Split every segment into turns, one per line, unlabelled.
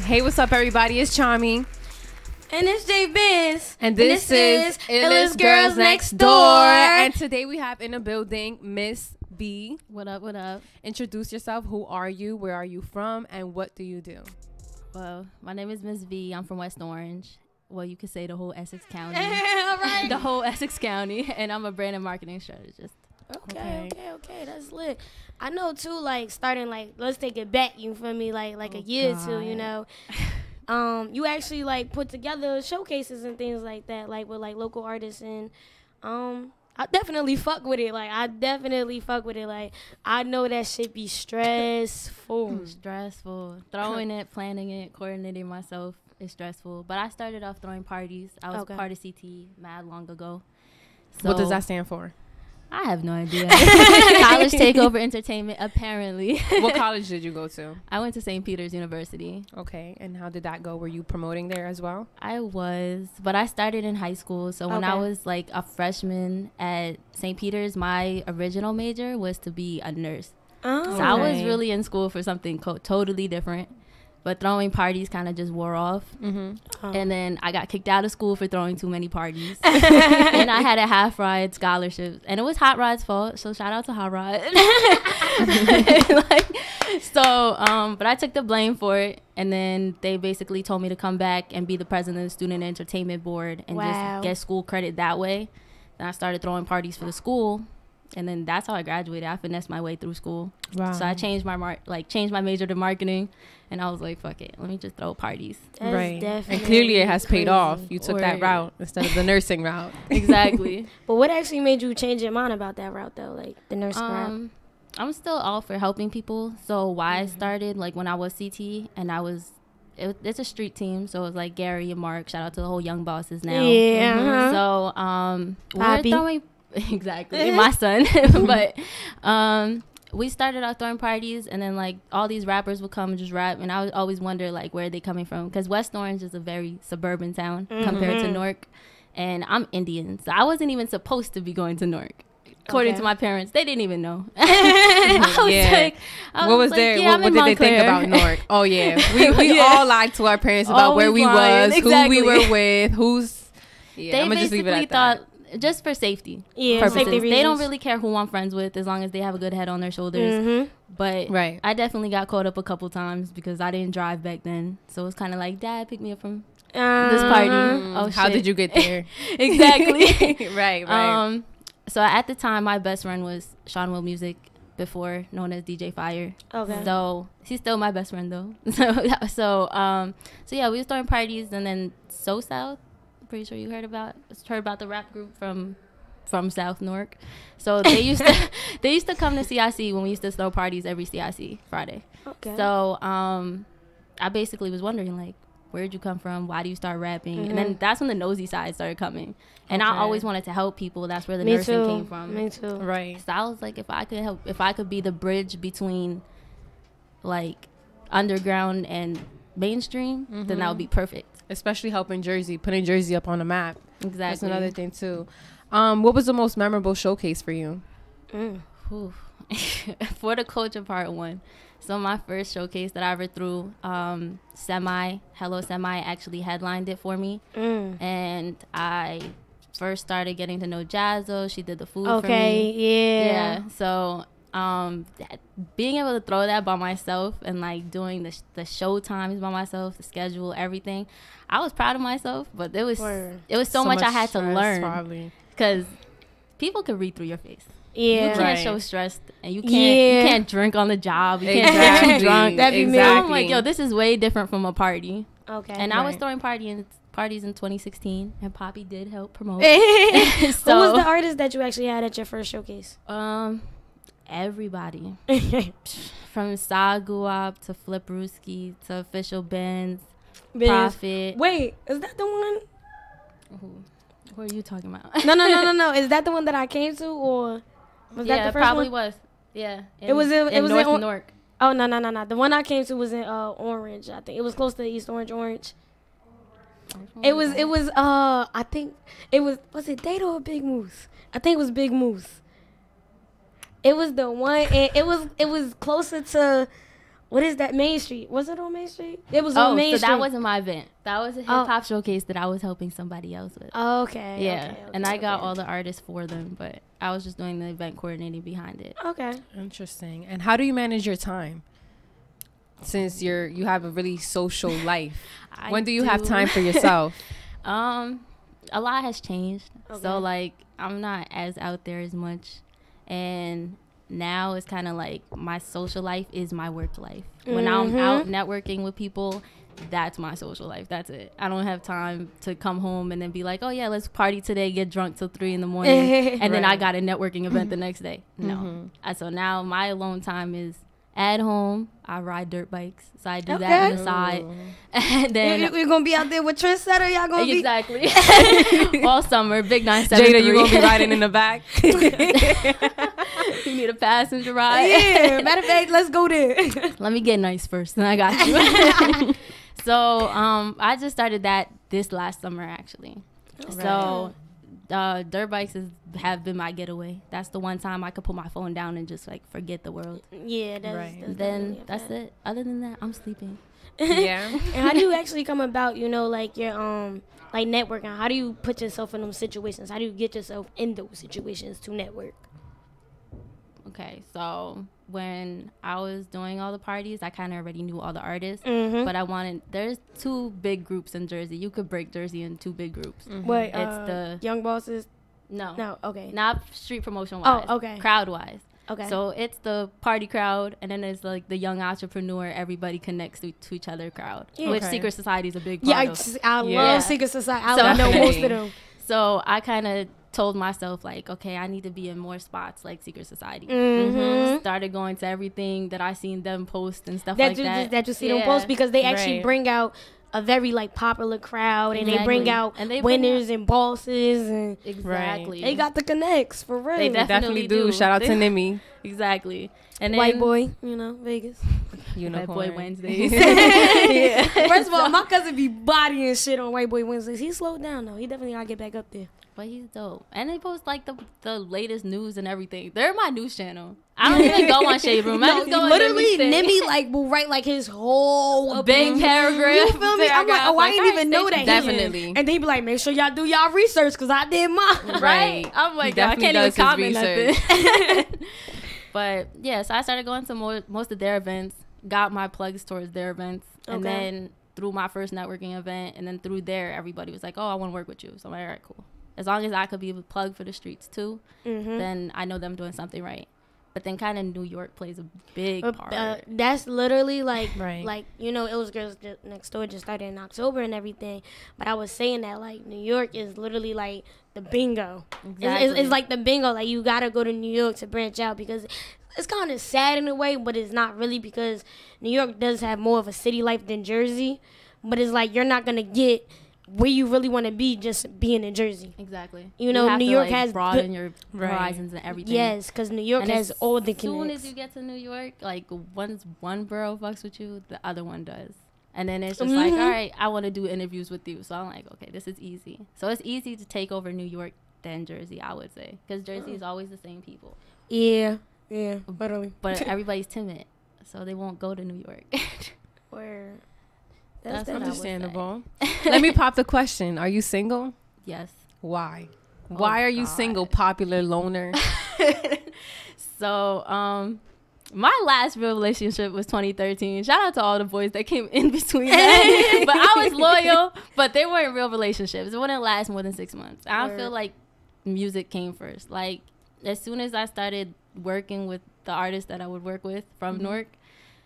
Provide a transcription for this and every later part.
Hey, what's up, everybody? It's Chami.
And it's J Biz.
And this is Illest Girls Next Door. And today we have in the building Miss B.
What up, what up?
Introduce yourself. Who are you? Where are you from? And what do you do?
Well, my name is MSVEE. I'm from West Orange. Well, you could say the whole Essex County.
All right.
The whole Essex County. And I'm a brand and marketing strategist.
Okay. That's lit. I know too, like starting like let's take it back, you feel me? Like a year or two, you know. You actually like put together showcases and things like that, like with like local artists, and I definitely fuck with it. Like I know that shit be stressful.
Stressful. Throwing it, planning it, coordinating myself is stressful. But I started off throwing parties. I was part of CT mad long ago. So
What does that stand for?
I have no idea. College Takeover Entertainment, apparently.
What college did you go to?
I went to St. Peter's University.
Okay, and how did that go? Were you promoting there as well?
I was, but I started in high school. So when I was like a freshman at St. Peter's, my original major was to be a nurse. So I was really in school for something totally different. But throwing parties kind of just wore off. And then I got kicked out of school for throwing too many parties. And I had a half ride scholarship. And it was Hot Rod's fault. So shout out to Hot Rod. But I took the blame for it. And then they basically told me to come back and be the president of the Student Entertainment Board. And just get school credit that way. Then I started throwing parties for the school. And then that's how I graduated. I finessed my way through school. Wow. So I changed my changed my major to marketing, and I was like, "Fuck it, let me just throw parties."
That's
right, and clearly it has paid off. You took that route instead of the nursing route.
Exactly.
But what actually made you change your mind about that route, though, like the nursing route?
I'm still all for helping people. So why I started, like when I was CT, and it's a street team, so it was like Gary and Mark. Shout out to the whole Young Bosses now.
Yeah.
So we're throwing. Exactly, my son. But we started out throwing parties, and then like all these rappers would come and just rap, and I would always wonder like where are they coming from, because West Orange is a very suburban town compared to Newark, and I'm Indian, so I wasn't even supposed to be going to Newark. According to my parents, they didn't even know. What did
they think about Newark? Oh yeah, we all lied to our parents about where we was, who we were with, who's. Yeah, I'm gonna just leave it at that.
Just for safety
purposes. Safety reasons.
They don't really care who I'm friends with as long as they have a good head on their shoulders. But I definitely got caught up a couple times because I didn't drive back then. So it was kind of like, Dad picked me up from this party. Oh,
how did you get there?
Exactly.
Right.
So at the time, my best friend was Sean Will Music, before known as DJ Fire. Okay. So he's still my best friend though. So yeah, we were throwing parties, and then So South. Pretty sure you heard about the rap group from South Newark. So they used to come to CIC when we used to throw parties every CIC Friday. Okay. So I basically was wondering like, where'd you come from? Why do you start rapping? And then that's when the nosy side started coming. And I always wanted to help people. That's where the nursing came from.
Me too.
Right. So I was like, if I could be the bridge between like underground and mainstream, then that would be perfect. Especially
helping Jersey, putting Jersey up on the map.
Exactly.
That's another thing too. What was the most memorable showcase for you?
For the Culture Part 1. So my first showcase that I ever threw, Hello Semi actually headlined it for me. And I first started getting to know Jazzo. She did the food for me. Yeah. So being able to throw that by myself and like doing the show times by myself, the schedule, everything, I was proud of myself. But it was so much I had to learn, because people could read through your face. Yeah, you can't show stressed, and you can't drink on the job. You can't drive drunk. That'd be me. I'm like, yo, this is way different from a party. Okay, and I was throwing parties in 2016, and Poppy did help promote.
Who was the artist that you actually had at your first showcase?
Everybody. From Saguap to Flip Ruski to Official Benz, Prophet.
Wait, is that the one?
What are you talking about?
No. Is that the one that I came to, or was that the first
probably
one?
Was. Yeah.
It was in
North Newark.
Oh no. The one I came to was in Orange. I think it was close to East Orange. It was I think it was it Data or Big Moose? I think it was Big Moose. It was the one, and it was closer to What is that? Main Street? Was it on Main Street? It was on Main Street.
So that wasn't my event. That was a hip hop showcase that I was helping somebody else with.
Oh, okay.
Yeah.
Okay,
and I got all the artists for them, but I was just doing the event coordinating behind it.
Okay.
Interesting. And how do you manage your time? Since you have a really social life. When do you have time for yourself?
A lot has changed.
Okay.
So like I'm not as out there as much, and now it's kind of like my social life is my work life. When I'm out networking with people, that's my social life. That's it. I don't have time to come home and then be like, oh yeah, let's party today, get drunk till 3 a.m, and then I got a networking event the next day. No. So now my alone time is at home. I ride dirt bikes, so I do that on the side. And then
we're gonna be out there with Trendsetter. Y'all gonna be
exactly all summer. Big 973.
Jada, you gonna be riding in the back?
You need a passenger ride?
Yeah. Matter of fact, let's go there.
Let me get nice first, then I got you. So I just started that this last summer actually. Right. So dirt bikes have been my getaway. That's the one time I could put my phone down and just like forget the world.
Yeah,
that's it. Other than that, I'm sleeping.
Yeah.
And how do you actually come about, like your like networking? How do you put yourself in those situations? How do you get yourself in those situations to network?
Okay, so when I was doing all the parties, I kind of already knew all the artists, but there's 2 big groups in Jersey. You could break Jersey in 2 big groups.
Wait,
it's the
Young Bosses?
No,
okay.
Not street promotion wise.
Oh, okay.
Crowd wise.
Okay.
So it's the party crowd, and then there's like the young entrepreneur, everybody connects to each other crowd, which Secret Society is a big part of.
I love Secret Society. I know most of them.
So I kind of told myself like, okay, I need to be in more spots like Secret Society. Started going to everything that I seen them post and stuff like that.
That you see them post, because they actually bring out a very like popular crowd, and they bring out winners and bosses, and
exactly
they got the connects for real.
They definitely do.
Shout out to Nimi.
Exactly. And then,
White Boy, Vegas.
White Boy Wednesdays.
First of all, my cousin be bodying shit on White Boy Wednesdays. He slowed down though. He definitely gotta get back up there.
But he's dope. And they post like the latest news and everything. They're my news channel. I don't even go on Shade Room. I just go
literally, Nimi will write like his whole
big paragraph.
You feel me? I'm like, I didn't even know that.
Definitely.
And they be like, make sure y'all do y'all research, because I did mine.
Right. I'm like, I can't even comment nothing. But yeah, so I started going to most of their events, got my plugs towards their events, and then through my first networking event, and then through there, everybody was like, oh, I want to work with you. So I'm like, all right, cool. As long as I could be a plug for the streets too, then I know that I'm doing something right. But then kind of New York plays a big part.
That's literally like, Illest Girls Next Door just started in October and everything. But I was saying that like New York is literally like the bingo. Exactly. It's like the bingo. Like you gotta go to New York to branch out, because it's kind of sad in a way, but it's not really, because New York does have more of a city life than Jersey. But it's like you're not gonna get where you really want to be just being in Jersey.
Exactly.
New York has
broaden your horizons and everything.
Yes, because New York has all the connects.
As soon as you get to New York, like once one borough fucks with you, the other one does. And then it's just like, all right, I want to do interviews with you. So I'm like, okay, this is easy. So it's easy to take over New York than Jersey, I would say, because Jersey is always the same people.
Yeah, literally.
But everybody's timid, so they won't go to New York.
Where?
That's understandable. Let me pop the question. Are you single?
Yes.
Why? Why are you single, popular loner?
So, my last real relationship was 2013. Shout out to all the boys that came in between that. But I was loyal, but they weren't real relationships. It wouldn't last more than 6 months. I feel like music came first. Like, as soon as I started working with the artists that I would work with from Newark,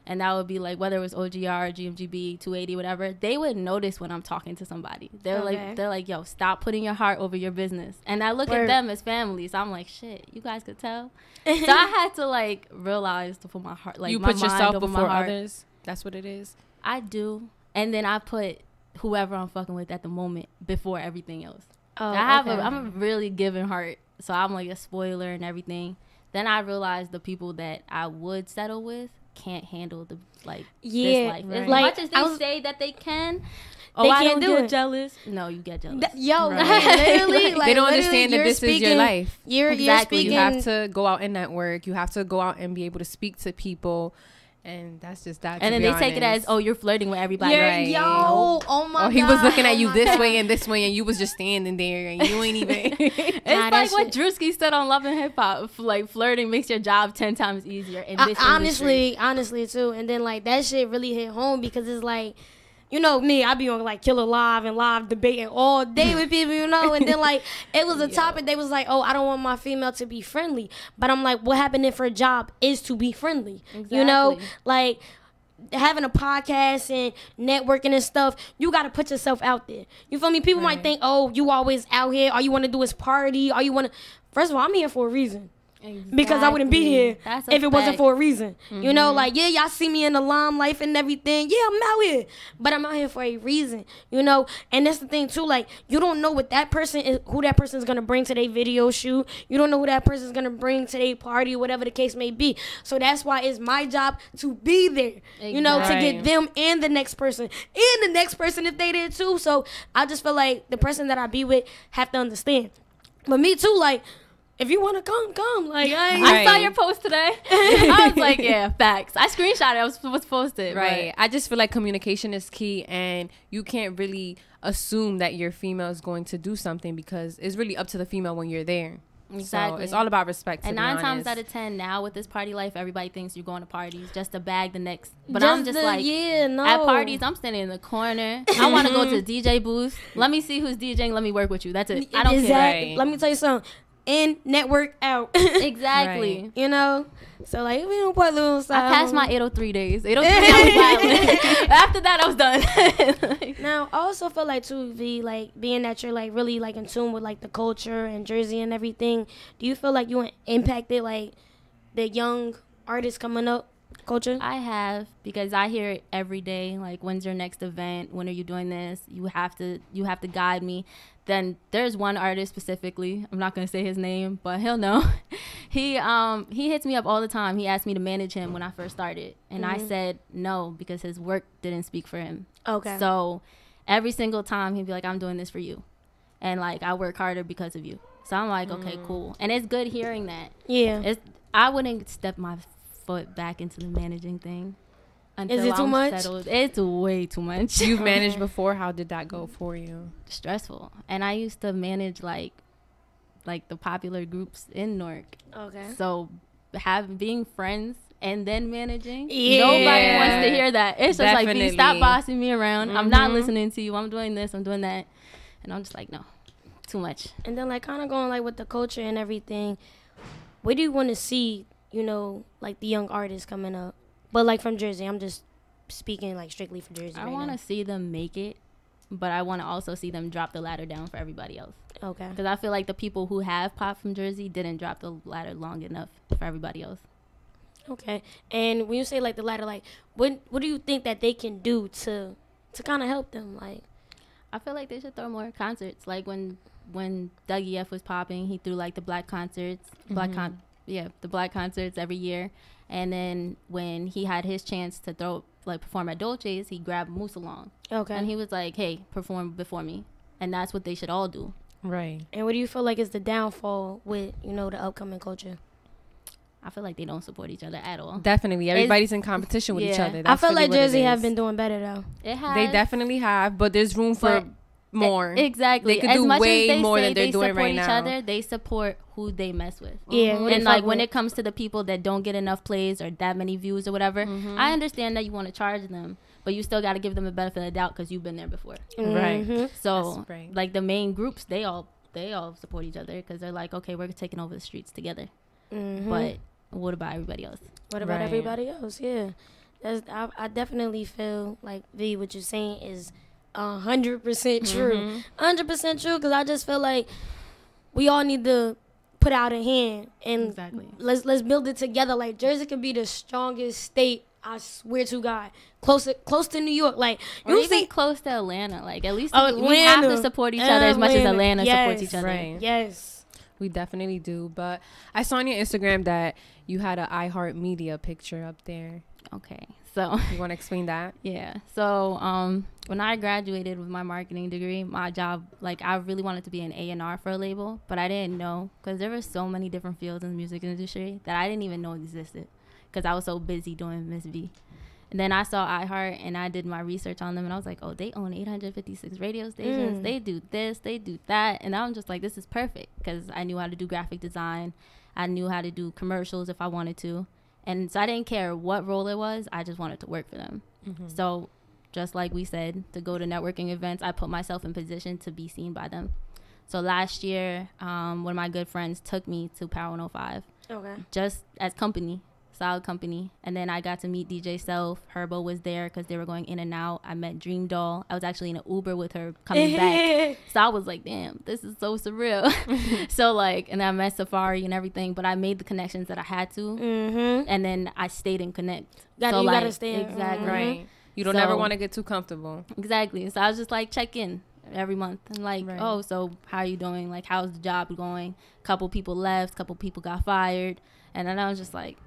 and that would be like, whether it was OGR, GMGB, 280, whatever, they would notice when I'm talking to somebody. They're like, yo, stop putting your heart over your business. And I look at them as family. So I'm like, shit, you guys could tell. So I had to like realize to put my heart, like, you put yourself before others.
That's what it is.
I do. And then I put whoever I'm fucking with at the moment before everything else. I'm a really giving heart. So I'm like a spoiler and everything. Then I realized the people that I would settle with can't handle the this life. As much as they say that they can,
they can't do it.
Jealous? No, you get jealous.
Literally, like,
they don't understand that this is your life.
You're speaking.
You have to go out and network. You have to go out and be able to speak to people And that's just that.
And then they take it as, oh, you're flirting with everybody.
Yeah, right. Yo, oh my God.
He was looking at you this way and this way, and you was just standing there, and you ain't even.
It's like what Drewski said on Love and Hip Hop. Like, flirting makes your job 10 times easier. In this
honestly, too. And then, like, that shit really hit home because it's like, you know me, I be on like Killer Live and live debating all day with people, you know, and then like it was a topic. They was like, oh, I don't want my female to be friendly, but I'm like, what happened if her job is to be friendly? Exactly. You know, like having a podcast and networking and stuff, you got to put yourself out there. You feel me? People might think, oh, you always out here. All you want to do is party. All you want to. First of all, I'm here for a reason. Exactly. Because I wouldn't be here if it wasn't for a reason. You know, like, yeah, y'all see me in the limelight and everything. Yeah, I'm out here. But I'm out here for a reason, you know? And that's the thing, too. Like, you don't know what that person is, who that person is going to bring to their video shoot. You don't know who that person is going to bring to their party or whatever the case may be. So that's why it's my job to be there, you know, to get them and the next person. And the next person if they did, too. So I just feel like the person that I be with have to understand. But me, too, like, if you want to come. Like,
I saw your post today. I was like, yeah, facts. I screenshot it. I was posted.
Right. I just feel like communication is key, and you can't really assume that your female is going to do something because it's really up to the female when you're there. Exactly. So it's all about respect.
And 9 times out of 10 now with this party life, everybody thinks you're going to parties just to bag the next. But I'm just like, at parties, I'm standing in the corner. I want to go to the DJ booth. Let me see who's DJing. Let me work with you. That's it. I don't care. Right.
Let me tell you something. In, network, out.
Exactly.
Right. You know? So, like, we don't put little style.
I passed my 803 days. 803, I was violent. After that, I was done.
Now, I also feel like, too, V, like, being that you're, like, really, like, in tune with, like, the culture and Jersey and everything, do you feel like you impacted, like, the young artists coming up culture?
I have, because I hear it every day. Like, when's your next event? When are you doing this? You have to guide me. Then there's one artist specifically, I'm not going to say his name, but he'll know. He hits me up all the time. He asked me to manage him when I first started. And I said no, because his work didn't speak for him. Okay. So every single time he'd be like, I'm doing this for you. And like, I work harder because of you. So I'm like, okay, cool. And it's good hearing that. Yeah. I wouldn't step my foot back into the managing thing.
Is it too much?
Settled. It's way too much.
You've managed before. How did that go for you?
Stressful. And I used to manage like the popular groups in Newark. Okay. So being friends and then managing, nobody wants to hear that. It's just like, stop bossing me around. I'm not listening to you. I'm doing this. I'm doing that. And I'm just like, no, too much.
And then like kind of going like with the culture and everything, where do you want to see, you know, like the young artists coming up? But, like, from Jersey, I'm just speaking, like, strictly for Jersey.
I want to see them make it, but I want to also see them drop the ladder down for everybody else. Okay. Because I feel like the people who have popped from Jersey didn't drop the ladder long enough for everybody else.
Okay. And when you say, like, the ladder, like, what do you think that they can do to kind of help them? Like,
I feel like they should throw more concerts. Like, when Dougie F was popping, he threw, like, the black concerts, the black concerts every year. And then when he had his chance to perform at Dolce's, he grabbed Moose along. Okay. And he was like, hey, perform before me. And that's what they should all do.
Right.
And what do you feel like is the downfall with, you know, the upcoming culture?
I feel like they don't support each other at all.
Definitely. Everybody's in competition with each other.
That's I feel like Jersey have been doing better, though.
It has.
They definitely have, but there's room for more.
Exactly.
They could do way more than they're doing right now.
They support each other. They support who they mess with. Yeah. And like when it comes to the people that don't get enough plays or that many views or whatever, I understand that you want to charge them, but you still got to give them a benefit of the doubt because you've been there before.
Right.
So like the main groups, they all support each other because they're like, okay, we're taking over the streets together. But what about everybody else?
What about everybody else? Yeah. I definitely feel like V, what you're saying is 100% true. 100% true, because I just feel like we all need to put out a hand and let's build it together. Like Jersey could be the strongest state, I swear to God, close to New York, like
or you even close to Atlanta. Like at least we have to support each other as much as Atlanta supports each other.
Right. Yes,
we definitely do. But I saw on your Instagram that you had an iHeartMedia picture up there.
Okay, so
you want to explain that?
Yeah. So when I graduated with my marketing degree, my job, like I really wanted to be an A&R for a label, but I didn't know because there were so many different fields in the music industry that I didn't even know existed. because I was so busy doing MSVEE. And then I saw iHeart, and I did my research on them, and I was like, oh, they own 856 radio stations. They do this, they do that. And I'm just like, this is perfect, because I knew how to do graphic design. I knew how to do commercials if I wanted to. And so I didn't care what role it was. I just wanted to work for them. So just like we said, to go to networking events, I put myself in position to be seen by them. So last year, one of my good friends took me to Power 105. Okay. Just as company. Solid company. And then I got to meet DJ Self. Herbo was there because they were going in and out. I met Dream Doll. I was actually in an Uber with her coming back. So I was like, damn, this is so surreal. So like, and I met Safari and everything, but I made the connections that I had to. And then I stayed in Connect.
You gotta stay.
Exactly.
Right. You don't ever want to get too comfortable.
Exactly. So I was just like, check in every month and like, oh, so how are you doing? Like, how's the job going? Couple people left, couple people got fired. And then I was just like,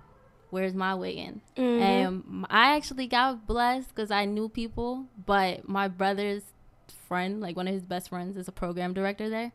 where's my way in? And I actually got blessed because I knew people, but my brother's friend, like one of his best friends, is a program director there.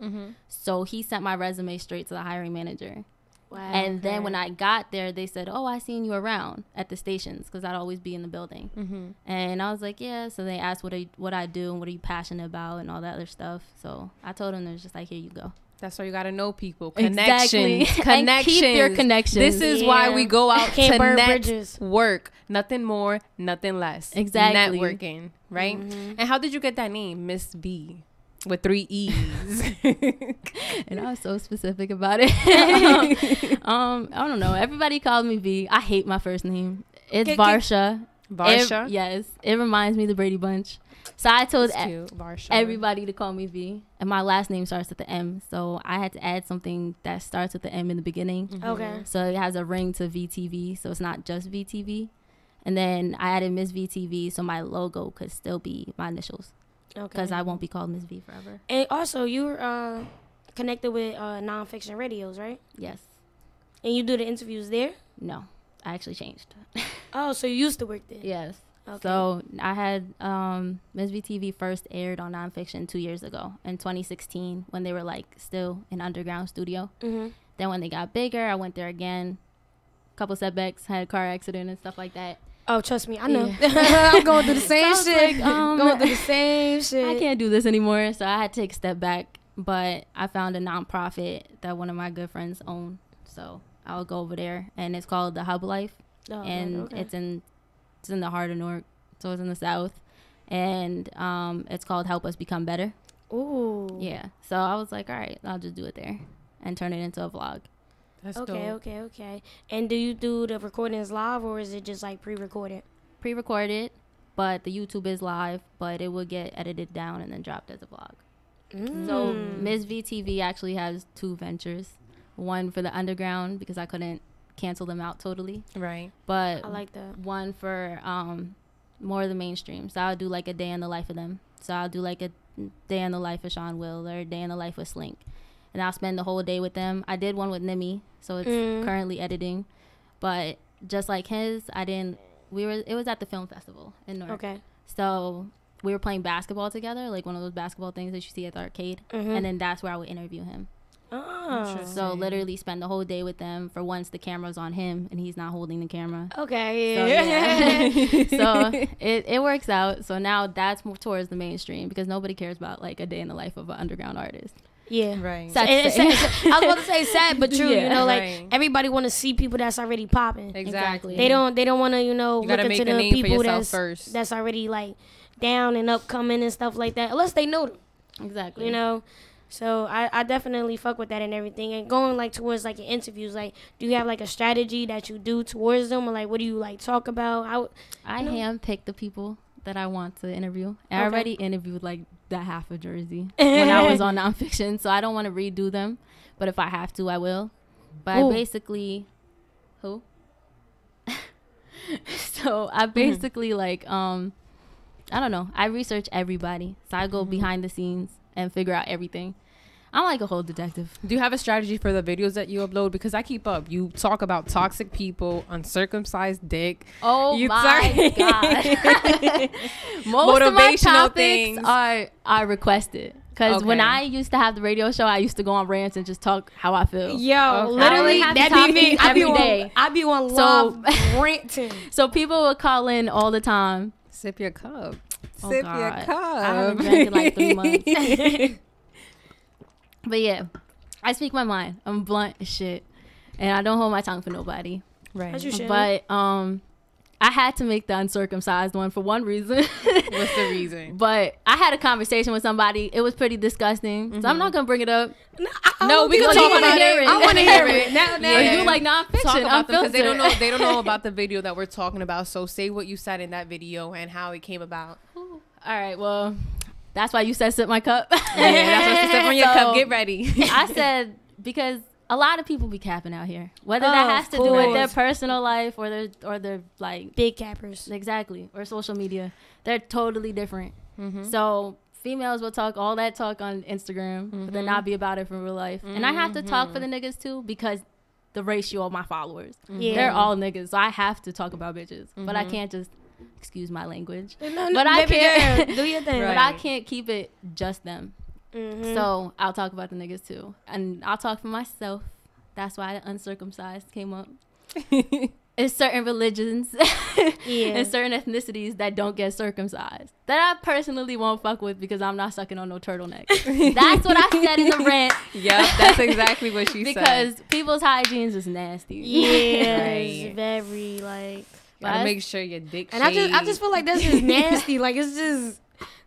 So he sent my resume straight to the hiring manager. Wow. And then when I got there, they said, oh, I seen you around at the stations, because I'd always be in the building. And I was like, yeah. So they asked what I do and what are you passionate about and all that other stuff. So I told them, they're just like, here you go.
That's why you got to know people. Connections.
Exactly.
Connections.
Keep your connections.
This is why we go out
Can't burn
to
bridges.
work. Nothing more, nothing less.
Exactly.
Networking, right? And how did you get that name, MSVEE, with 3 E's?
And I was so specific about it. I don't know. Everybody called me V. I hate my first name. It's Varsha.
Varsha?
Yes. It reminds me of the Brady Bunch. So I told
Varsha.
everybody to call me V. And my last name starts with the M. So I had to add something that starts with the M in the beginning.
Okay.
So it has a ring to VTV. So it's not just VTV. And then I added Miss VTV so my logo could still be my initials. Okay. Because I won't be called Miss V forever.
And also, you're connected with Nonfiction Radios, right?
Yes.
And you do the interviews there?
No. I actually changed.
Oh, so you used to work there?
Yes.
Okay.
So I had Ms. VTV first aired on Nonfiction 2 years ago in 2016 when they were like still an underground studio. Then when they got bigger, I went there again. Couple setbacks, had a car accident and stuff like that.
Oh, trust me, I know. Yeah. I'm going through the same shit.
Like,
going through the same shit.
I can't do this anymore, so I had to take a step back. But I found a nonprofit that one of my good friends owned, so I'll go over there, and it's called the Hub Life, and it's in the heart of Newark, so it's in the South, and it's called Help Us Become Better. Ooh. Yeah. So I was like, all right, I'll just do it there, and turn it into a vlog.
That's
dope. Okay. And do you do the recordings live, or is it just like pre-recorded?
Pre-recorded, but the YouTube is live, but it will get edited down and then dropped as a vlog. So Ms. VTV actually has 2 ventures. One for the underground because I couldn't cancel them out totally.
Right.
But
I like that.
One for more of the mainstream. So I'll do like a day in the life of them. So I'll do like a day in the life of Sean Will or a day in the life of Slink. And I'll spend the whole day with them. I did one with Nimi, so it's currently editing. But just like his, it was at the film festival in Newark. Okay. So we were playing basketball together, like one of those basketball things that you see at the arcade. And then that's where I would interview him. Oh. So literally spend the whole day with them. For once, the camera's on him and he's not holding the camera.
Okay.
So, yeah. So it works out. So now that's more towards the mainstream because nobody cares about like a day in the life of an underground artist.
Yeah,
right.
I was about to say sad but true. You know, like everybody want to see people that's already popping.
Exactly.
They don't want to, look into the people that's already like down and upcoming and stuff like that, unless they know them.
Exactly.
You know. So I definitely fuck with that and everything. And going like towards like your interviews, like do you have like a strategy that you do towards them, or like what do you like talk about?
I handpick the people that I want to interview. I already interviewed like that half of Jersey when I was on Nonfiction, so I don't want to redo them. But if I have to, I will. But I basically, so I basically like I don't know. I research everybody, so I go behind the scenes and figure out everything. I'm like a whole detective.
Do you have a strategy for the videos that you upload? Because I keep up. You talk about toxic people, uncircumcised dick.
Oh my God. Most of my topics are requested. Because when I used to have the radio show, I used to go on rants and just talk how I feel.
Yo, literally, that be me every day. I be on live ranting.
So people would call in all the time.
Sip your cup.
Oh,
Sip
God.
your cup.
I haven't drank in like 3 months. But yeah, I speak my mind. I'm blunt as shit. And I don't hold my tongue for nobody.
Right.
As you should.
But I had to make the uncircumcised one for one reason.
What's the reason?
But I had a conversation with somebody. It was pretty disgusting. So I'm not going to bring it up.
No, we can talk about it.
I want to hear it. Now,
You like nonfiction.
Talk about them because they don't know about the video that we're talking about. So say what you said in that video and how it came about.
All right, well, that's why you said sip my cup.
Yeah, that's what you said from your cup. Get ready.
I said because a lot of people be capping out here, whether that has to do with their personal life or their like
big cappers,
exactly, or social media. They're totally different. So females will talk all that talk on Instagram, but then not be about it for real life. And I have to talk for the niggas too because the ratio of my followers, they're all niggas. So I have to talk about bitches, but I can't just. Excuse my language, but I can't
do your thing.
But I can't keep it just them. So I'll talk about the niggas too, and I'll talk for myself. That's why the uncircumcised came up. It's certain religions and certain ethnicities that don't get circumcised that I personally won't fuck with because I'm not sucking on no turtleneck. That's what I said in the rant.
Yep, that's exactly what she said.
Because people's hygiene is nasty.
Yeah, right. Very like.
Gotta make sure your dick.
And I just feel like that's just nasty. Like it's just.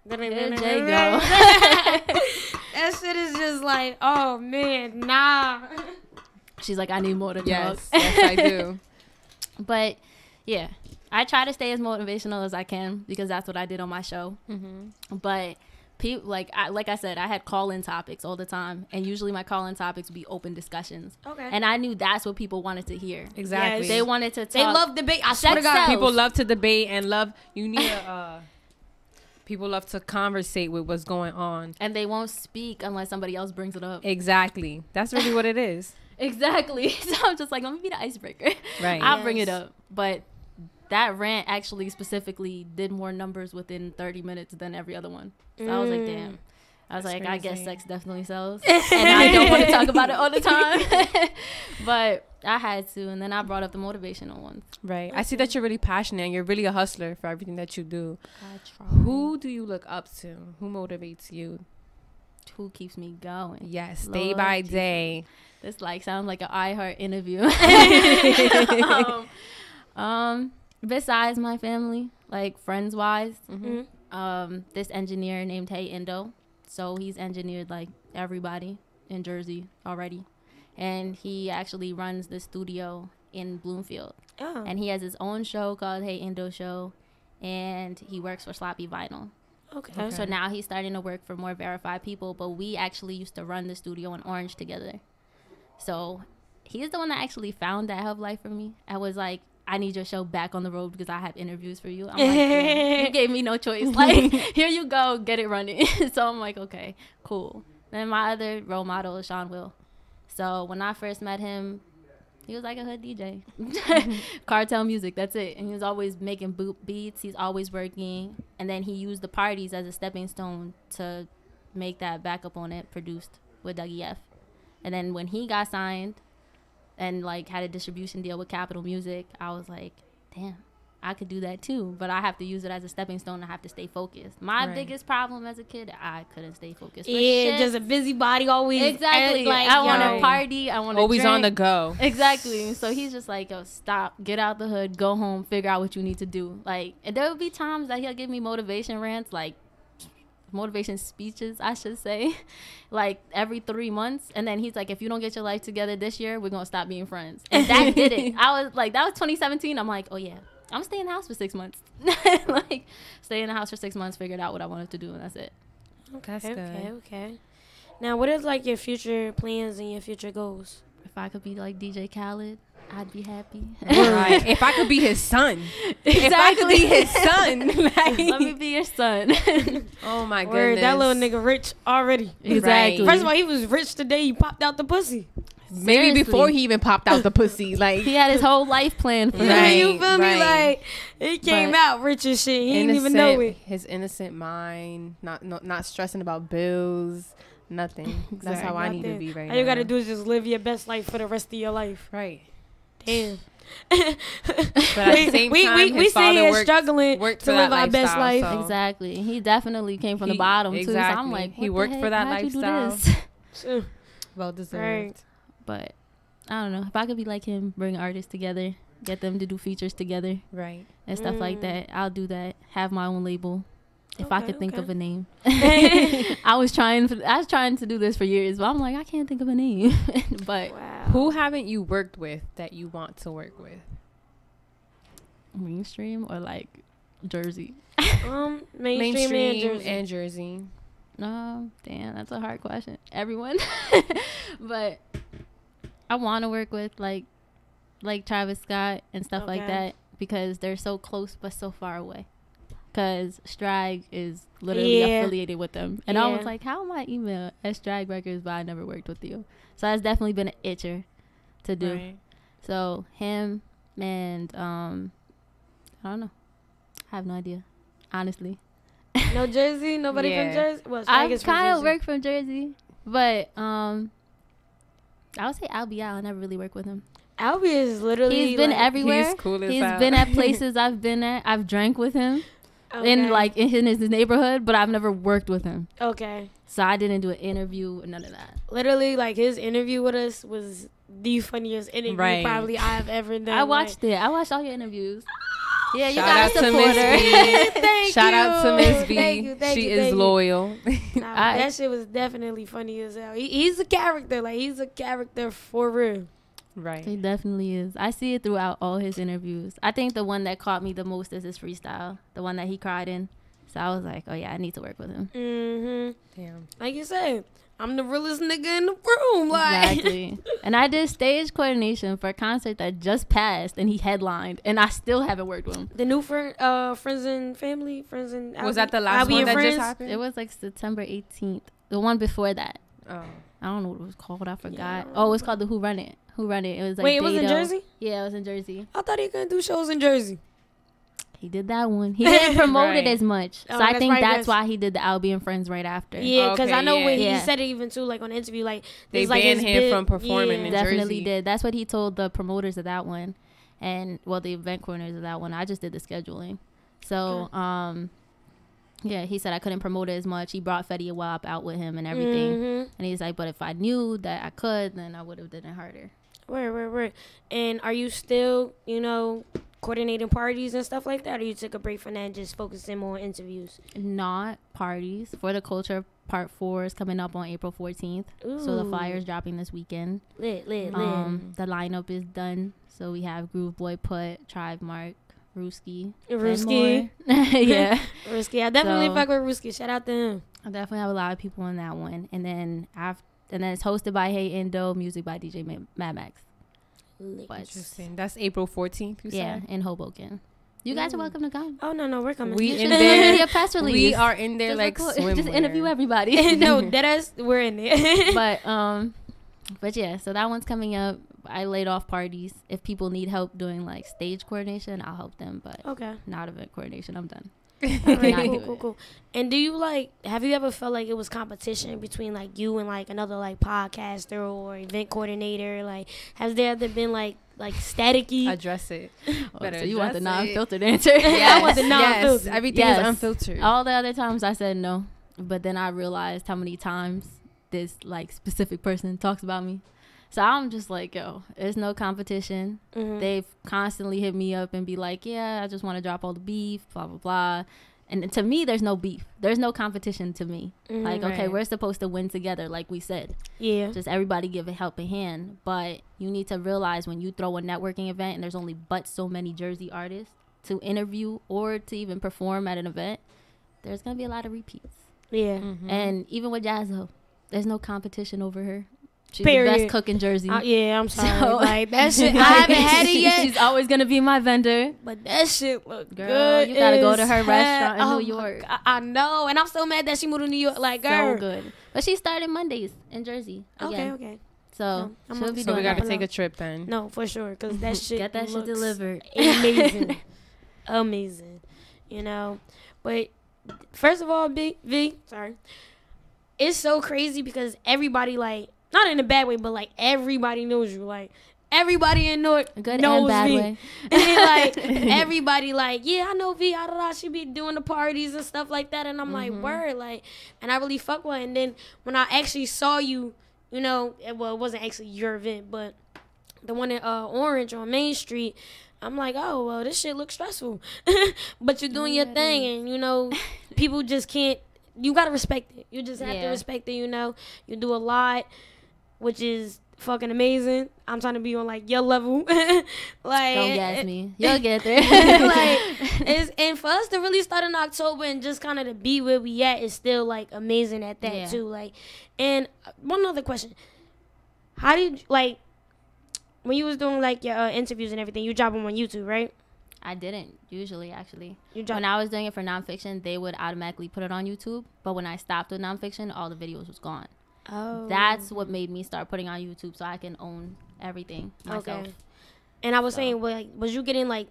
There you go.
That shit is just like, oh man, nah.
She's like, I need more to talk.
Yes, I do.
But yeah, I try to stay as motivational as I can because that's what I did on my show. But people like I said, I had call-in topics all the time, and usually my call-in topics would be open discussions. Okay. And I knew that's what people wanted to hear.
Exactly.
Yes. They wanted to talk.
They love debate. I swear to God,
people love to debate and love. You need a. People love to conversate with what's going on,
and they won't speak unless somebody else brings it up.
Exactly. That's really what it is.
Exactly. So I'm just like, let me be the icebreaker. Right. I'll bring it up, but. That rant actually specifically did more numbers within 30 minutes than every other one. So I was like, damn. I was like, crazy. I guess sex definitely sells. And I don't want to talk about it all the time. But I had to. And then I brought up the motivational ones.
Right. I see that you're really passionate and you're really a hustler for everything that you do.
I try.
Who do you look up to? Who motivates you?
Who keeps me going?
Yes. Day by day.
This like sounds like an iHeart interview. Besides my family, like friends wise, this engineer named Hey Indo. So he's engineered like everybody in Jersey already. And he actually runs the studio in Bloomfield. Oh. And he has his own show called Hey Indo Show. And he works for Sloppy Vinyl. Okay. So now he's starting to work for more verified people. But we actually used to run the studio in Orange together. So he's the one that actually found that Hub Life for me. I was like, I need your show back on the road because I have interviews for you. I'm like, yeah, you gave me no choice. Like, here you go, get it running. So I'm like, okay, cool. Then my other role model is Sean Will. So when I first met him, he was like a hood DJ. Cartel music, that's it. And he was always making beats. He's always working. And then he used the parties as a stepping stone to make that backup on it produced with Dougie F. And then when he got signed, and like had a distribution deal with Capitol Music, I was like, damn, I could do that too. But I have to use it as a stepping stone. I have to stay focused. My biggest problem as a kid, I couldn't stay focused.
Yeah, just a busybody always.
Exactly. Like, I want to party. I want to
always drink. On the go.
Exactly. So he's just like, yo, stop, get out the hood, go home, figure out what you need to do. Like, and there would be times that he'll give me motivation rants, like motivation speeches, I should say, like every 3 months. And then he's like, if you don't get your life together this year, we're gonna stop being friends. And that did it. I was like, that was 2017. I'm like, oh yeah, I'm staying in the house for 6 months. Like, stay in the house for 6 months, figured out what I wanted to do, and that's it.
That's good. Okay. Now, what is like your future plans and your future goals?
If I could be like DJ Khaled, I'd be happy.
Right. If I could be his son. Exactly. If I could be his son. Like,
let me be your son.
Oh my goodness.
That little nigga rich already.
Exactly.
First of all, he was rich the day he popped out the pussy.
maybe before he even popped out the pussy. Like,
he had his whole life plan for
Yeah,
that.
you feel me? Like, he came out rich as shit. He didn't even know it.
His innocent mind, not stressing about bills, nothing. Exactly. That's how I need to be right now.
All you gotta do is just live your best life for the rest of your life.
Right.
Damn.
But at the same time,
we sit here struggling to live our best life.
So.
Exactly. He definitely came from the bottom too. So I'm like,
he worked for that lifestyle. Well deserved.
Right.
But I don't know. If I could be like him, bring artists together, get them to do features together,
right,
and stuff like that, I'll do that. Have my own label. If I could think of a name. I was trying to do this for years, but I'm like, I can't think of a name. But
who haven't you worked with that you want to work with?
Mainstream or like Jersey?
Mainstream and Jersey.
Damn, that's a hard question. Everyone. But I want to work with like Travis Scott and stuff like that, because they're so close but so far away. Because Strag is literally affiliated with them. And I was like, how am I email at Strag Records, but I never worked with you? So that's definitely been an itcher to do. Right. So him and, I don't know. I have no idea, honestly.
No Jersey? Nobody from Jersey? Well,
I've kind of worked from Jersey. But I would say Albie. I never really worked with him.
Albie is literally...
He's been everywhere.
He's cool as
He's
hell.
been at places I've been at. I've drank with him. Okay. In his neighborhood, but I've never worked with him.
Okay.
So I didn't do an interview or none of that.
Literally, like, his interview with us was the funniest interview probably I've ever done.
I watched it. I watched all your interviews. Yeah, you
Shout
got to support her.
Shout out to Miss V. She is loyal.
That shit was definitely funny as hell. He's a character. Like, he's a character for real.
Right.
He definitely is. I see it throughout all his interviews. I think the one that caught me the most is his freestyle, the one that he cried in. So I was like, oh yeah, I need to work with him.
Mm-hmm. Damn. Like you said, I'm the realest nigga in the room. Like.
Exactly. And I did stage coordination for a concert that just passed, and he headlined, and I still haven't worked with him.
The new Friends and Family, Friends and
was that the last one that just happened?
It was like September 18th. The one before that.
Oh.
I don't know what it was called. I forgot. Oh, it was called the Who Run It. It was like
it was in Jersey?
Yeah, it was in Jersey.
I thought he couldn't do shows in Jersey.
He did that one. He didn't promote it as much. So I think that's why he did the Albie and Friends right after.
Yeah, because I know when he said it even too, like on the interview, like
they banned him from performing in Jersey.
Definitely did. That's what he told the promoters of that one, and the event coordinators of that one. I just did the scheduling. So yeah, he said I couldn't promote it as much. He brought Fetty Wap out with him and everything, and he's like, but if I knew that I could, then I would have done it harder.
Right. And are you still, coordinating parties and stuff like that, or you took a break from that and just focusing more on interviews?
Not parties. For the Culture Part 4 is coming up on April 14th. Ooh. So the flyer's dropping this weekend.
Lit. The
lineup is done. So we have Groove Boy Put, Tribe Mark, Ruski.
Yeah. Ruski. I definitely fuck with Ruski. Shout out to him.
I definitely have a lot of people on that one. And then it's hosted by Hey Indo, music by DJ Mad Max.
Interesting. That's April 14th, you said?
Yeah, in Hoboken. You guys are welcome to come.
Oh, no, we're coming.
We in there.
Your press release.
We are in there swimwear.
Just interview everybody.
No, we're in there.
But yeah, so that one's coming up. I laid off parties. If people need help doing like stage coordination, I'll help them. But not event coordination. I'm done.
All right, cool. And do you have you ever felt like it was competition between like you and like another like podcaster or event coordinator? Like, has there ever been like staticky?
Address it.
So you want the non-filtered answer?
Yeah, I want the non-filtered.
Yes, everything is unfiltered.
All the other times I said no, but then I realized how many times this like specific person talks about me. So I'm just like, yo, there's no competition. They've constantly hit me up and be like, yeah, I just want to drop all the beef, blah, blah, blah. And to me, there's no beef. There's no competition to me. Like, okay, we're supposed to win together, like we said. Yeah. Just everybody give a helping hand. But you need to realize when you throw a networking event and there's only but so many Jersey artists to interview or to even perform at an event, there's going to be a lot of repeats. Yeah. And even with Jazzo, there's no competition over her. She's the best cook in Jersey.
Yeah, I'm sorry. So, like, that shit, I haven't had it yet.
She's always going to be my vendor.
But that shit look
good. You got to go to her restaurant in New York.
I know. And I'm so mad that she moved to New York. Like, girl.
So good. But she started Mondays in Jersey. Again.
Okay.
So,
so
we got to take a trip then.
No, for sure, because that shit
get that shit delivered.
Amazing. Amazing. You know? But first of all, sorry. It's so crazy because everybody, like, not in a bad way, but, like, everybody knows you. Like, everybody in Newark
Good
knows
and bad
V.
way.
And, like, everybody, like, yeah, I know V. She be doing the parties and stuff like that. And I'm like, word. Like, and I really fuck with her. And then when I actually saw you, you know, it wasn't actually your event, but the one in Orange on Main Street, I'm like, oh, well, this shit looks stressful. But you're doing your thing, and, you know, people just can't, you got to respect it. You just have to respect it, you know. You do a lot, which is fucking amazing. I'm trying to be on, like, your level. Like,
don't gas me. You'll get there.
Like, and for us to really start in October and just kind of to be where we at is still, like, amazing at that, too. Like, and one other question. How did you, like, when you was doing, like, your interviews and everything, you drop them on YouTube, right?
I didn't, usually, actually.
When
I was doing it for nonfiction, they would automatically put it on YouTube. But when I stopped with nonfiction, all the videos was gone.
Oh.
That's what made me start putting on YouTube so I can own everything myself. Okay.
And I was saying, well, like, was you getting, like,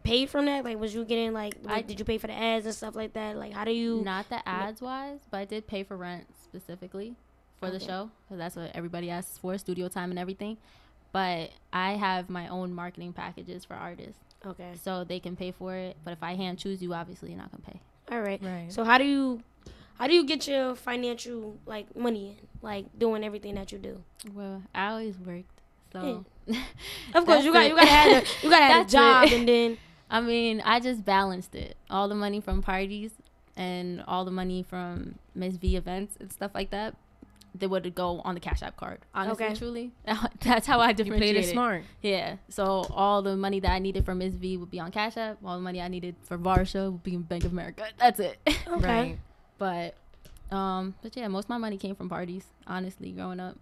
paid from that? Like, was you getting, like, did you pay for the ads and stuff like that? Like, how do you...
Not the ads-wise, but I did pay for rent specifically for the show. Because that's what everybody asks for, studio time and everything. But I have my own marketing packages for artists.
Okay.
So they can pay for it. But if I hand choose you, obviously you're not going to pay.
All right. So how do you get your financial, like, money in? Like, doing everything that you do?
Well, I always worked. So...
Yeah. Of course, you gotta have a job, and then...
I mean, I just balanced it. All the money from parties and all the money from MSVEE events and stuff like that, they would go on the Cash App card. Honestly, truly. That's how I differentiate it.
You played it smart.
Yeah. So all the money that I needed from MSVEE would be on Cash App. All the money I needed for Varsha would be in Bank of America. That's it.
Okay.
But yeah, most of my money came from parties, honestly, growing up.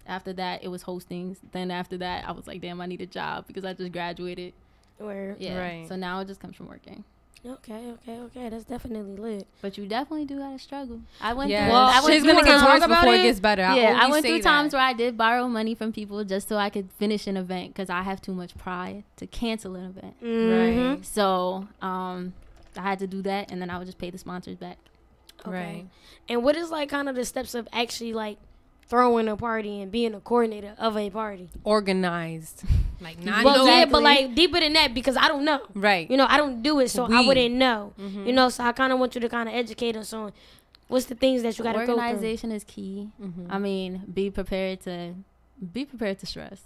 After that, it was hostings. Then after that, I was like, damn, I need a job because I just graduated. So now it just comes from working.
Okay. That's definitely lit.
But you definitely do gotta struggle. I went
she's gonna get worse before it gets better.
I went through times where I did borrow money from people just so I could finish an event because I have too much pride to cancel an event.
Right.
So I had to do that, and then I would just pay the sponsors back.
Okay. Right. And what is, like, kind of the steps of actually, like, throwing a party and being a coordinator of a party?
Organized. Like, not
but, like, deeper than that, because I don't know.
Right.
You know, I don't do it, so I wouldn't know. You know, so I kind of want you to kind of educate us on what's the things that you got to go through.
Organization is key. I mean, be prepared to stress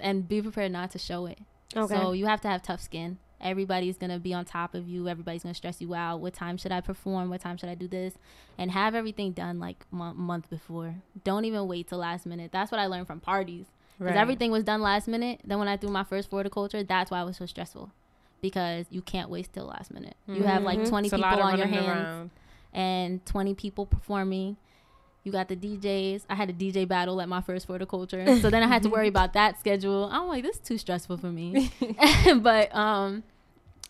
and be prepared not to show it.
Okay.
So you have to have tough skin. Everybody's going to be on top of you. Everybody's going to stress you out. What time should I perform? What time should I do this? And have everything done, like, month before. Don't even wait till last minute. That's what I learned from parties. Because everything was done last minute. Then when I threw my first horticulture, that's why it was so stressful. Because you can't wait till last minute. You have, like, 20 people on your hands. And 20 people performing. You got the DJs. I had a DJ battle at my first horticulture. So then I had to worry about that schedule. I'm like, this is too stressful for me.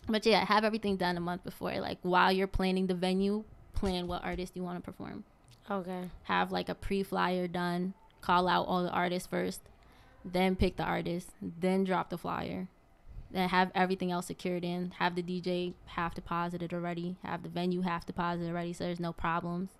But yeah, have everything done a month before. Like, while you're planning the venue, plan what artist you want to perform.
Okay.
Have, like, a pre-flyer done. Call out all the artists first. Then pick the artist. Then drop the flyer. Then have everything else secured in. Have the DJ half deposited already. Have the venue half deposited already so there's no problems.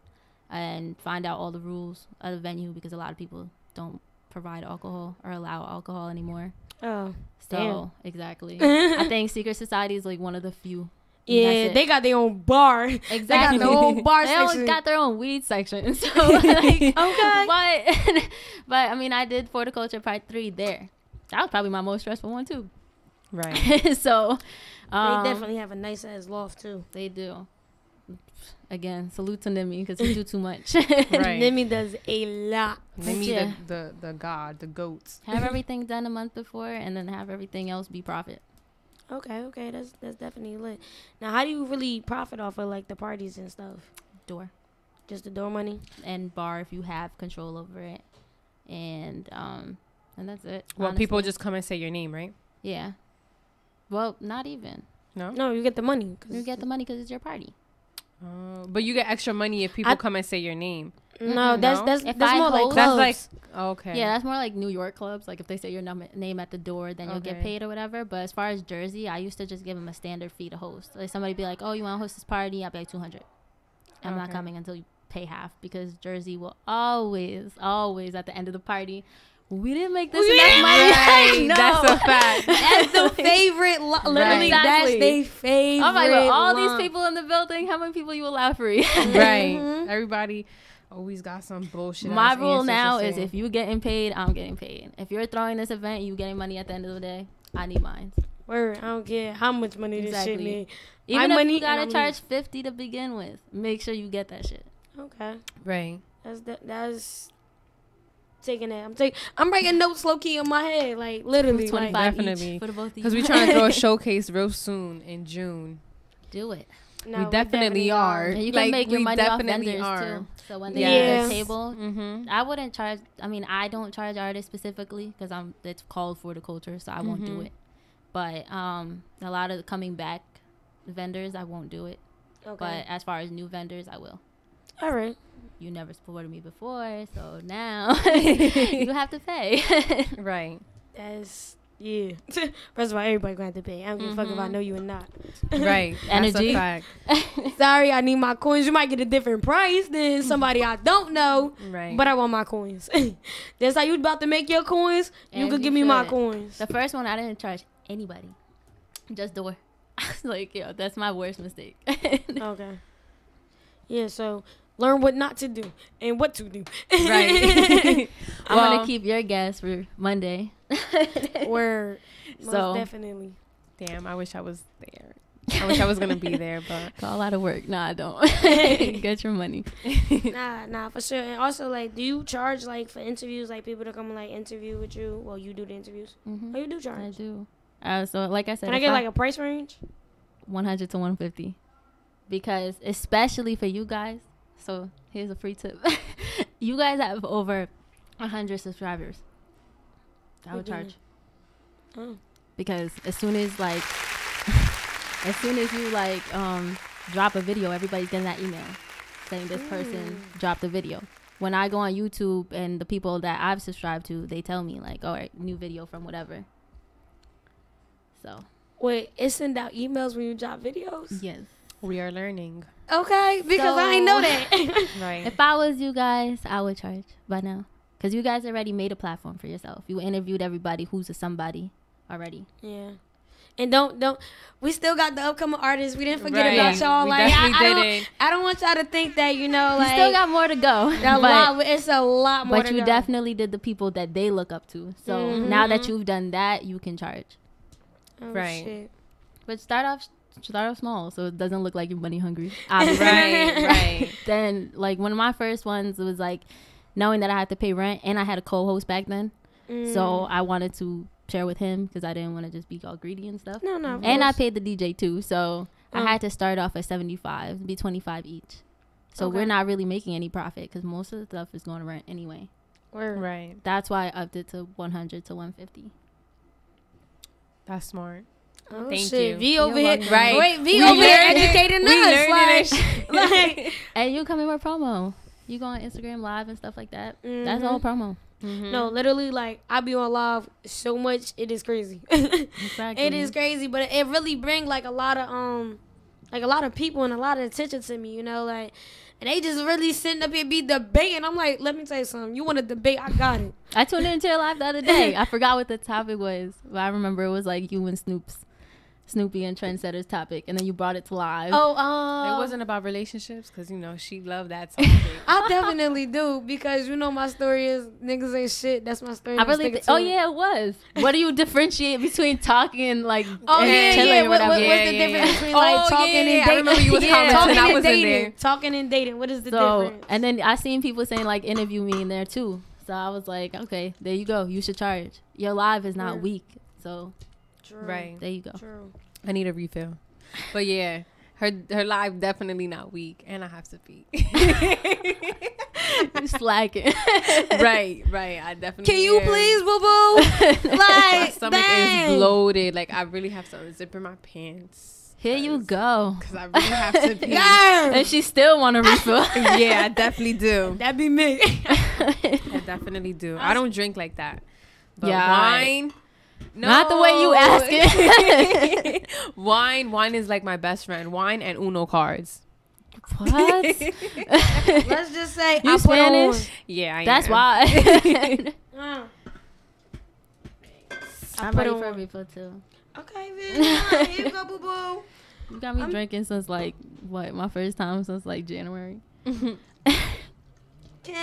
And find out all the rules of the venue because a lot of people don't provide alcohol or allow alcohol anymore.
Oh,
so
damn.
Exactly. I think secret society is, like, one of the few.
Yeah, they got their own bar.
Exactly.
They got their own bar section.
They always got their own weed section. So, like, okay. But I mean, I did horticulture part 3 there. That was probably my most stressful one too.
Right.
So
they definitely have a nice ass loft too.
They do. Again, salute to Nimi because he do too much.
Right.
Nimi does a lot.
Nimi, the god, the goats.
Have everything done a month before, and then have everything else be profit.
Okay, that's definitely lit. Now, how do you really profit off of, like, the parties and stuff?
Door.
Just the door money?
And bar if you have control over it. And that's it.
Well, honestly. People just come and say your name, right?
Yeah. Well, not even.
No, you get the money.
You get the money because it's your party.
But you get extra money if people come and say your name.
No, that's more like clubs.
That's like okay.
Yeah, that's more like New York clubs. Like if they say your name at the door, then you'll get
Okay.
paid or whatever. But as far as Jersey, I used to just give them a standard fee to host. Like somebody be like, "Oh, you want to host this party?" I'll be like 200. I'm not coming until you pay half, because Jersey will always at the end of the party, we didn't make this enough money.
Right. That's a fact.
That's the favorite. Literally, that's their favorite.
Oh my god! All
line.
these people in the building. How many people you allow free?
Right. Everybody always got some bullshit.
My rule now is if you getting paid, I'm getting paid. If you're throwing this event, you getting money at the end of the day, I need mine.
Word, I don't care how much money this shit need.
Even
My
if
money,
you gotta charge $50 to begin with, make sure you get that shit.
Okay.
Right.
That's taking that. I'm writing notes low key in my head, like literally.
25
like,
definitely.
each for the both of you.
Because we're trying to throw a showcase real soon in June.
Do it.
no,
we definitely are.
And you can make your money off vendors too. So when they get their table, I wouldn't charge. I mean, I don't charge artists specifically because it's called for the culture, so I won't do it. But a lot of the coming back vendors, I won't do it. Okay. But as far as new vendors, I will.
All right.
You never supported me before, so now you have to pay.
Right.
That's First of all, everybody going to pay. I don't give a fuck if I know you or not.
Right.
Energy.
That's a fact.
Sorry, I need my coins. You might get a different price than somebody I don't know.
Right.
But I want my coins. That's how you about to make your coins. You
And
could
you
give me my
should.
coins.
The first one, I didn't charge anybody. Just door. I was like, yo, that's my worst mistake.
Okay. Yeah, so learn what not to do and what to do.
Right.
I'm going to keep your gas for Monday.
Word. Most
So
definitely.
Damn, I wish I was there. I wish I was going to be there, but.
Got a lot of work. Nah, I don't. Get your money.
Nah, for sure. And also, like, do you charge, like, for interviews, like, people to come and, like, interview with you? Well, you do the interviews. Oh, you do charge?
I do. So, like I said,
Can I get, like, a price range?
100 to 150. Because, especially for you guys, so here's a free tip. You guys have over 100 subscribers. I would charge. Oh. Because as soon as you drop a video, everybody's getting that email saying this person dropped a video. When I go on YouTube and the people that I've subscribed to, they tell me like, all right, new video from whatever. So.
Wait, it send out emails when you drop videos?
Yes.
We are learning.
Okay, because I ain't know that.
Right.
If I was you guys, I would charge by now. Because you guys already made a platform for yourself. You interviewed everybody who's a somebody already.
Yeah. And don't we still got the upcoming artists. We didn't forget
Right.
about y'all.
We
Like
definitely
I don't want y'all to think that, you know, like
You still got more to go.
It's a lot more
But you definitely did the people that they look up to. So now that you've done that, you can charge.
Oh,
right.
Shit.
But start off small so it doesn't look like you're money hungry.
Right.
Then like one of my first ones was like knowing that I had to pay rent, and I had a co-host back then. So I wanted to share with him because I didn't want to just be all greedy and stuff.
No.
And I paid the DJ too, so I had to start off at 75, be 25 each. So we're not really making any profit because most of the stuff is going to rent anyway.
Right.
That's why I upped it to 100 to 150.
That's smart.
Oh,
Thank
shit.
you.
V over here.
Right.
Wait, V over here educating us. Like,
And you come in with promo. You go on Instagram Live and stuff like that. That's all promo.
No, literally, like, I be on live so much, it is crazy.
Exactly.
It is crazy, but it really bring like a lot of people and a lot of attention to me, you know, like, and they just really sitting up here be debating. I'm like, let me tell you something. You want to debate? I got it.
I tuned into your live the other day. I forgot what the topic was, but I remember it was like you and Snoopy and Trendsetter's topic, and then you brought it to live.
It wasn't about relationships because, you know, she loved that topic.
I definitely do, because you know my story is niggas ain't shit. That's my story.
I really yeah, it was. What do you differentiate between talking and like chilling or whatever?
What's the difference between like talking and dating?
I remember you was commenting. I was in there.
Talking and dating. What is the difference?
And then I seen people saying like interview me in there too. So I was like, okay, there you go. You should charge. Your live is not weak. So
True.
Right.
there you go.
True.
I need a refill. But yeah, her live definitely not weak, and I have to pee.
You slacking.
Right. I definitely
Can you please, boo boo?
My
Like,
stomach is bloated. Like, I really have to unzip my pants.
Here you go.
Because I really have to pee.
And she still want to refill.
Yeah, I definitely do.
That'd be me.
I definitely do. I don't drink like that. But
Yeah,
wine... No.
Not the way you ask it.
Wine is like my best friend. Wine and Uno cards.
What?
Let's just say
You Spanish?
Yeah, I
That's
am.
why. I'm
put
ready
on.
for a refill too.
Okay, man. Here you go, boo boo.
You got me drinking since like what? My first time since like January.
Can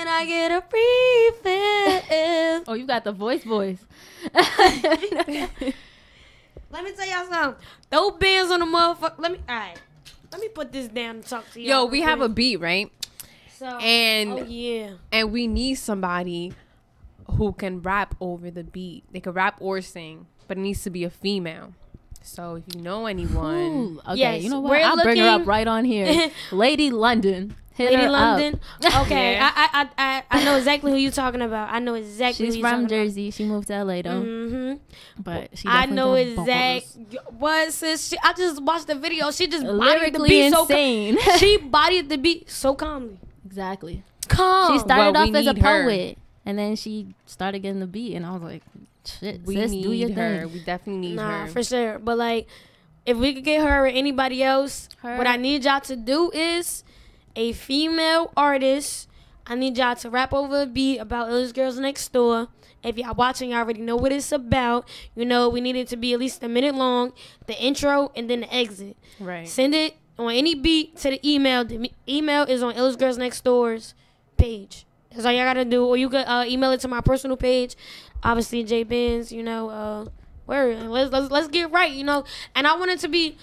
I get a refill?
Oh, you got the voice.
Let me tell y'all something. Those bands on the motherfucker. Let me put this down and talk to y'all.
Yo, we have a beat, right?
So,
And and we need somebody who can rap over the beat. They can rap or sing, but it needs to be a female. So if you know anyone,
Ooh, okay,
Yes,
you know what?
we're
I'll bring her up
looking-
right on here. Lady London. Hit
Lady
her
London.
up.
Okay,
Yeah.
I know exactly who you're talking about. I know exactly.
She's
who you're
from
talking
Jersey. She moved to LA though.
About. Mm-hmm.
But she
I
definitely
know
got bars.
what sis. I just watched the video. She just bodied the
Lyrically
beat
insane.
so. She bodied the beat so calmly.
Exactly.
Calm.
She started
Well,
off
we
as a
need her.
poet, and then she started getting the beat, and I was like, "Shit,
we
sis,
need
do your
her.
thing."
We definitely need
Nah,
her.
for sure. But like, if we could get her or anybody else,
Her.
what I need y'all to do is a female artist. I need y'all to rap over a beat about Illest Girls Next Door. If y'all watching, y'all already know what it's about. You know, we need it to be at least a minute long, the intro and then the exit.
Right.
Send it on any beat to the email. The email is on Illest Girls Next Door's page. That's all y'all gotta do. Or you could email it to my personal page. Obviously, J Benz, you know, word. Let's get right, you know. And I want it to be,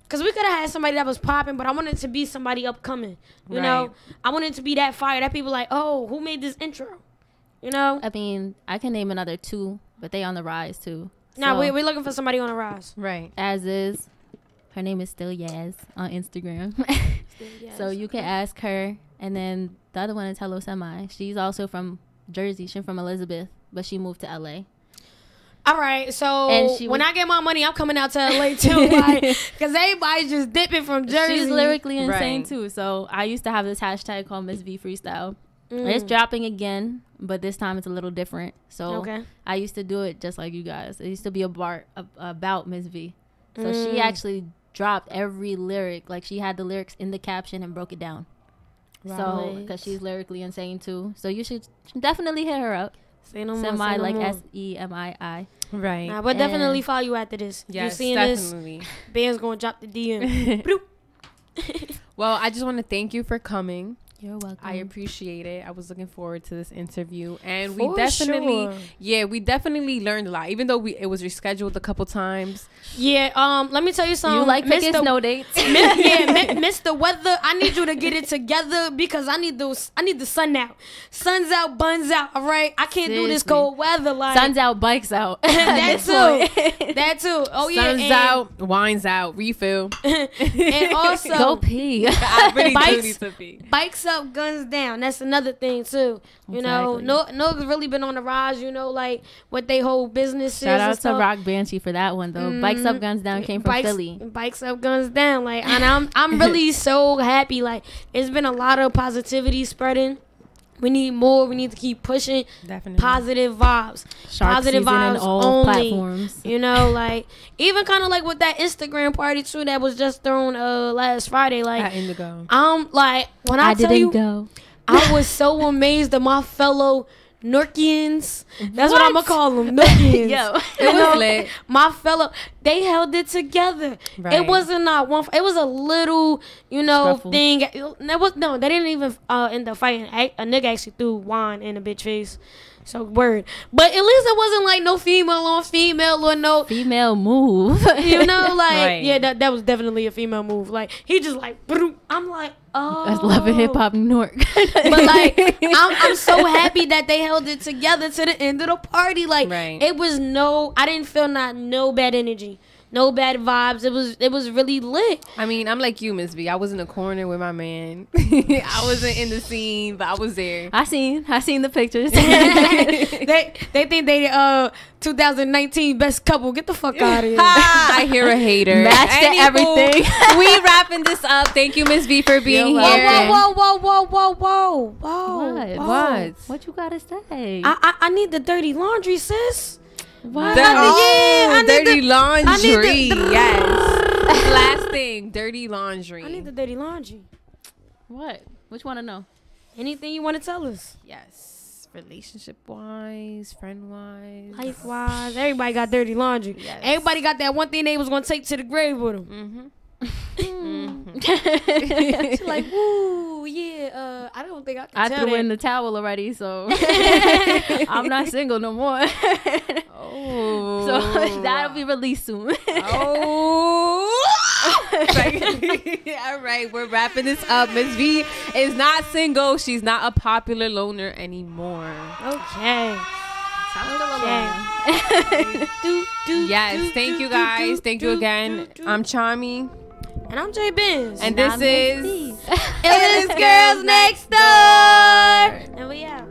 because we could have had somebody that was popping, but I want it to be somebody upcoming. You know,
Right.
I want it to be that fire that people like, oh, who made this intro? You know?
I mean, I can name another two, but they on the rise too.
Nah,
So,
we're looking for somebody on the rise.
Right.
as is. Her name is still Yaz on Instagram. So you can ask her. And then the other one is Hello Semi. She's also from Jersey. She's from Elizabeth, but she moved to LA.
All right, so
And she
when
was-
I get my money, I'm coming out to LA too, like, because everybody's just dipping from Jersey.
She's lyrically insane
Right.
too. So I used to have this hashtag called MSVEE Freestyle.
Mm.
It's dropping again, but this time it's a little different. So
Okay.
I used to do it just like you guys. It used to be about Miss V. So she
Mm.
actually dropped every lyric. Like she had the lyrics in the caption and broke it down. So
Right.
because she's lyrically insane too. So you should definitely hit her up.
Say no more.
Semi
say no
like
more.
SEMII.
Right.
Nah, but definitely follow you after this.
Yes,
you seeing
definitely.
this? Ben's gonna drop the DM. Bloop.
Well, I just want to thank you for coming.
You're welcome.
I appreciate it. I was looking forward to this interview, and
For
we definitely,
sure.
we definitely learned a lot. Even though it was rescheduled a couple times.
Yeah. Let me tell you something.
You like picking
Mr.
snow dates?
Mr. Weather, I need you to get it together because I need the sun out. Sun's out, buns out. All right, I can't do this
Seriously.
cold weather. Like
Sun's out, bikes out.
that too. That too. Oh yeah.
Sun's
and,
out, wine's out, refill.
And also
Go pee.
I really do
Bikes-
need to be.
bikes up, guns down. That's another thing too. You know,
Exactly.
no, really been on the rise. You know, like what they whole business is.
Shout
and
out to
stuff.
Rock Banshee for that one though. Bikes up, guns down came from Philly.
Bikes up, guns down. Like, and I'm really so happy. Like, it's been a lot of positivity spreading. We need more. We need to keep pushing
Definitely.
positive vibes.
Shark
Positive
season
vibes
in all
only.
platforms.
You know, like even kind of like with that Instagram party too that was just thrown last Friday. Like,
At Indigo.
I'm like when I tell
didn't
you,
go.
I was so amazed at my fellow Norkians. That's what I'm gonna call them, Norkians.
Yo.
It was lit.
My fellow, they held it together.
Right.
It wasn't not one. It was a little, you know,
Scruffle.
thing. They didn't even end up fighting. A nigga actually threw wine in a bitch face. So word. But at least it wasn't like no female on female or no.
Female move.
You know, like
Right.
yeah, that was definitely a female move. Like he just like, broom. I'm like, oh,
That's loving hip hop New York.
But like, I'm so happy that they held it together to the end of the party. Like,
Right.
it was I didn't feel no bad energy. no bad vibes. It was really lit.
I mean, I'm like you, Miss V. I was in a corner with my man. I wasn't in the scene, but I was there.
I seen the pictures.
they think they 2019 best couple. Get the fuck out of here.
I hear a hater.
Matched to everything.
We wrapping this up. Thank you, Miss V, for being here.
Whoa.
What you gotta say?
I need the dirty laundry, sis.
What?
Dirty laundry. Yes. Last thing, dirty laundry.
I need the dirty laundry.
What you want to know?
Anything you want to tell us?
Yes. Relationship wise, friend wise,
life wise. Everybody got dirty laundry. Yes. Everybody got that one thing they was going to take to the grave with them. She's like, woo, yeah. I don't think I can
threw in the towel already, so I'm not single no more. So that'll be released soon.
All right, we're wrapping this up. Miss V is not single. She's not a popular loner anymore.
Okay.
Yes, thank you guys. Thank you again. I'm Chami.
And I'm J Benz.
And this is
Illest Girls Next Door. And we out.